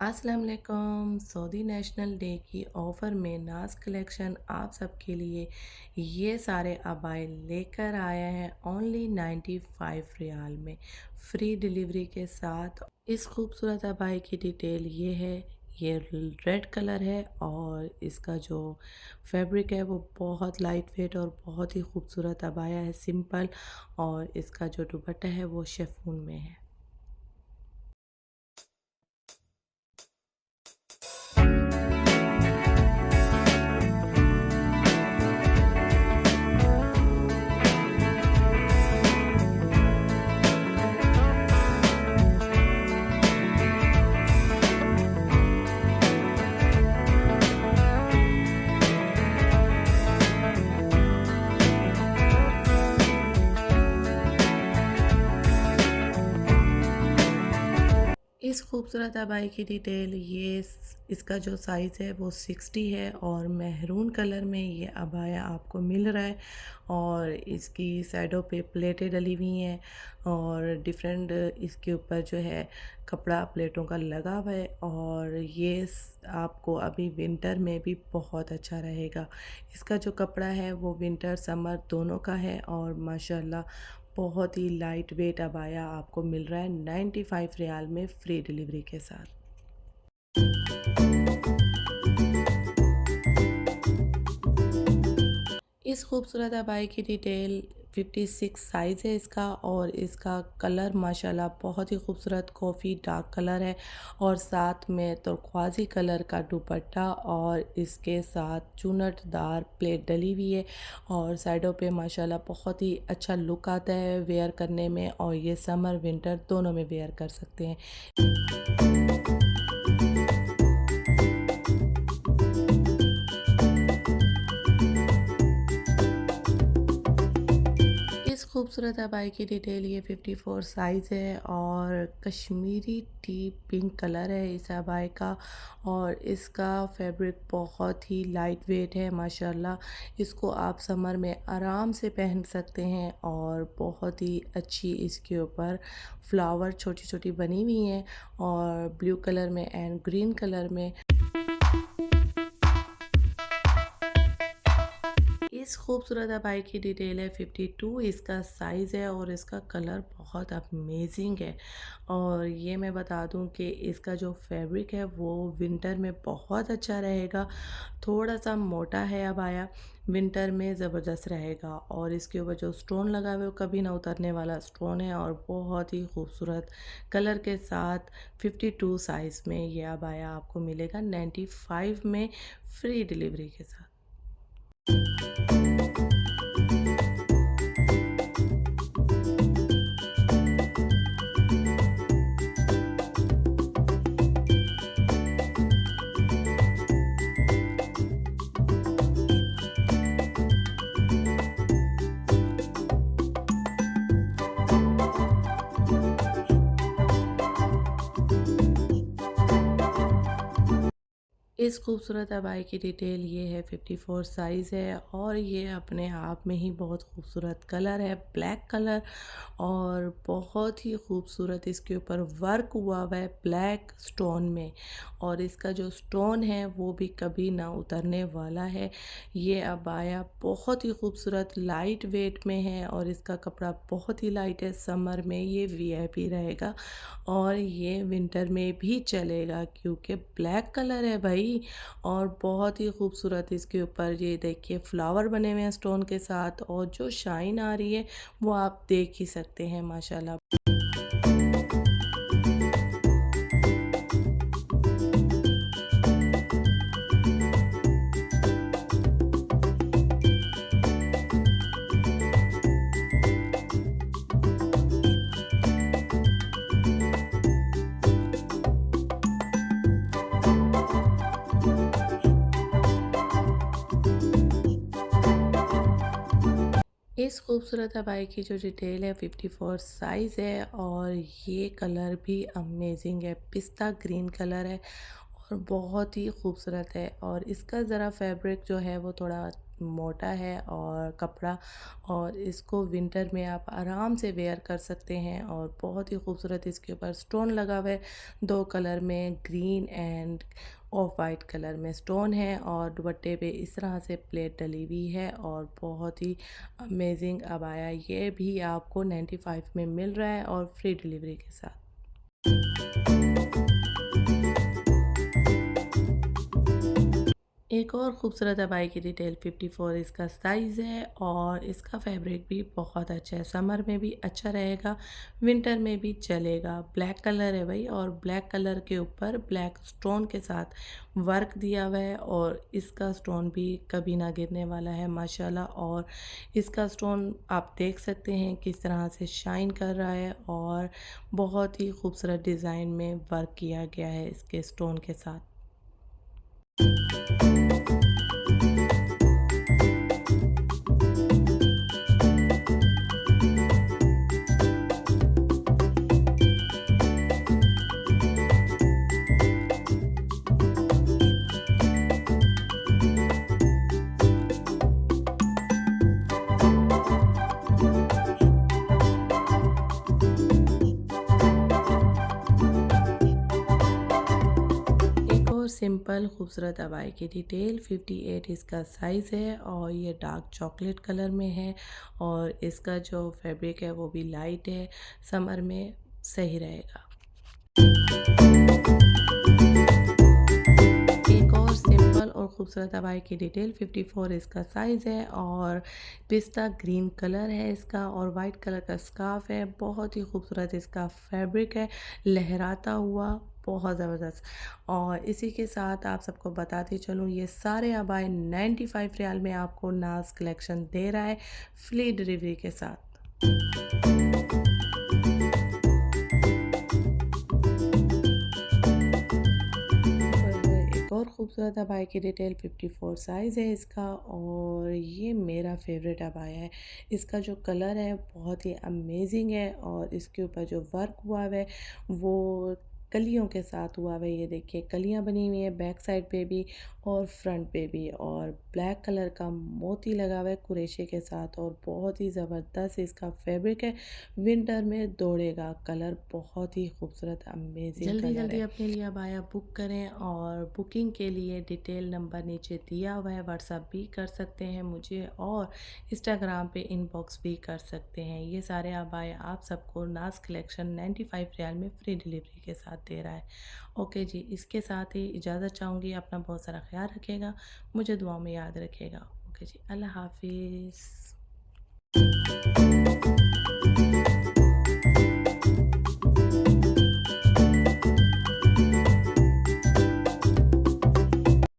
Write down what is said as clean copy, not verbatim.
अस्सलाम वालेकुम। Saudi national day की ऑफ़र में नाज कलेक्शन आप सबके लिए ये सारे अबाए लेकर आया है ओनली 95 रियाल में फ्री डिलीवरी के साथ। इस खूबसूरत अबाए की डिटेल ये है। ये रेड कलर है और इसका जो फैब्रिक है वो बहुत लाइट वेट और बहुत ही खूबसूरत अबाया है, सिंपल। और इसका जो दुपट्टा है वो शिफॉन में है। इस खूबसूरत अबाई की डिटेल इसका जो साइज़ है वो 60 है और महरून कलर में ये अबाया आपको मिल रहा है। और इसकी साइडों पे प्लेटें डली हुई हैं और डिफरेंट इसके ऊपर जो है कपड़ा प्लेटों का लगा हुआ है। और आपको अभी विंटर में भी बहुत अच्छा रहेगा। इसका जो कपड़ा है वो विंटर समर दोनों का है और माशाल्लाह बहुत ही लाइट वेट अबाया आपको मिल रहा है 95 रियाल में फ्री डिलीवरी के साथ। इस खूबसूरत अबाई की डिटेल 56 साइज़ है इसका और इसका कलर माशाल्लाह बहुत ही खूबसूरत कॉफ़ी डार्क कलर है और साथ में तुर्कवाज़ी कलर का दुपट्टा और इसके साथ चुनटदार प्लेट डली हुई है। और साइडों पे माशाल्लाह बहुत ही अच्छा लुक आता है वेयर करने में और ये समर विंटर दोनों में वेयर कर सकते हैं। इस खूबसूरत अबाई की डिटेल ये 54 साइज़ है और कश्मीरी टी पिंक कलर है इस अबाई का। और इसका फैब्रिक बहुत ही लाइट वेट है माशाल्लाह। इसको आप समर में आराम से पहन सकते हैं और बहुत ही अच्छी इसके ऊपर फ्लावर छोटी छोटी बनी हुई हैं और ब्लू कलर में एंड ग्रीन कलर में। इस खूबसूरत अबाई की डिटेल है 52, इसका साइज़ है और इसका कलर बहुत अमेजिंग है। और ये मैं बता दूं कि इसका जो फैब्रिक है वो विंटर में बहुत अच्छा रहेगा। थोड़ा सा मोटा है अबाया, विंटर में ज़बरदस्त रहेगा। और इसके ऊपर जो स्टोन लगा हुआ है वो कभी ना उतरने वाला स्टोन है और बहुत ही खूबसूरत कलर के साथ 52 साइज़ में ये अबाया आपको मिलेगा 95 में फ्री डिलीवरी के साथ। इस खूबसूरत अबाई की डिटेल ये है 54 साइज़ है और ये अपने आप में ही बहुत खूबसूरत कलर है, ब्लैक कलर। और बहुत ही खूबसूरत इसके ऊपर वर्क हुआ है ब्लैक स्टोन में। और इसका जो स्टोन है वो भी कभी ना उतरने वाला है। ये अबाया बहुत ही खूबसूरत लाइट वेट में है और इसका कपड़ा बहुत ही लाइट है। समर में ये वीआईपी रहेगा और ये विंटर में भी चलेगा क्योंकि ब्लैक कलर है भाई। और बहुत ही खूबसूरत इसके ऊपर ये देखिए फ्लावर बने हुए हैं स्टोन के साथ और जो शाइन आ रही है वो आप देख ही सकते हैं माशाल्लाह। इस खूबसूरत अबाई की जो डिटेल है 54 साइज़ है और ये कलर भी अमेजिंग है, पिस्ता ग्रीन कलर है और बहुत ही खूबसूरत है। और इसका ज़रा फैब्रिक जो है वो थोड़ा मोटा है और कपड़ा, और इसको विंटर में आप आराम से वेयर कर सकते हैं। और बहुत ही खूबसूरत इसके ऊपर स्टोन लगा हुआ है, 2 कलर में, green end of white colour में स्टोन है, और दुपट्टे पे इस तरह से प्लेट डली हुई है। और बहुत ही अमेजिंग अबाया, ये भी आपको 95 में मिल रहा है और फ्री डिलीवरी के साथ। एक और खूबसूरत अबाई की डिटेल 54 इसका साइज़ है, और इसका फैब्रिक भी बहुत अच्छा है, समर में भी अच्छा रहेगा, विंटर में भी चलेगा। ब्लैक कलर है भाई, और ब्लैक कलर के ऊपर ब्लैक स्टोन के साथ वर्क दिया हुआ है, और इसका स्टोन भी कभी ना गिरने वाला है माशाल्लाह। और इसका स्टोन आप देख सकते हैं किस तरह से शाइन कर रहा है, और बहुत ही खूबसूरत डिज़ाइन में वर्क किया गया है इसके स्टोन के साथ। एक और सिंपल खूबसूरत अबाई की डिटेल 58 इसका साइज़ है, और ये डार्क चॉकलेट कलर में है, और इसका जो फैब्रिक है वो भी लाइट है, समर में सही रहेगा। एक और सिंपल और खूबसूरत अबाई की डिटेल 54 इसका साइज़ है, और पिस्ता ग्रीन कलर है इसका, और वाइट कलर का स्कार्फ है। बहुत ही खूबसूरत इसका फैब्रिक है, लहराता हुआ, बहुत ज़बरदस्त। और इसी के साथ आप सबको बताती चलूँ, ये सारे अबाए 95 रियाल में आपको नाज कलेक्शन दे रहा है, फ्री डिलीवरी के साथ। एक और खूबसूरत अबाया की डिटेल 54 साइज़ है इसका, और ये मेरा फेवरेट अबाया है। इसका जो कलर है बहुत ही अमेजिंग है, और इसके ऊपर जो वर्क हुआ हुआ है वो कलियों के साथ हुआ हुआ है। ये देखिए कलियां बनी हुई हैं बैक साइड पे भी और फ्रंट पे भी, और ब्लैक कलर का मोती लगा हुआ है कुरेशे के साथ, और बहुत ही ज़बरदस्त इसका फैब्रिक है, विंटर में दौड़ेगा। कलर बहुत ही खूबसूरत अमेजिंग जल्दी कलर जल्दी है। अपने लिए अबाया बुक करें, और बुकिंग के लिए डिटेल नंबर नीचे दिया हुआ है, व्हाट्सअप भी कर सकते हैं मुझे, और इंस्टाग्राम पे इनबॉक्स भी कर सकते हैं। ये सारे अबाया आप सबको नाज कलेक्शन 95 रियाल में फ्री डिलीवरी के साथ दे रहा है। ओके जी, इसके साथ ही इजाज़त चाहूँगी, अपना बहुत सारा ख्याल रखिएगा, मुझे दुआ में याद रखिएगा। ओके जी, अल्लाह हाफिज़।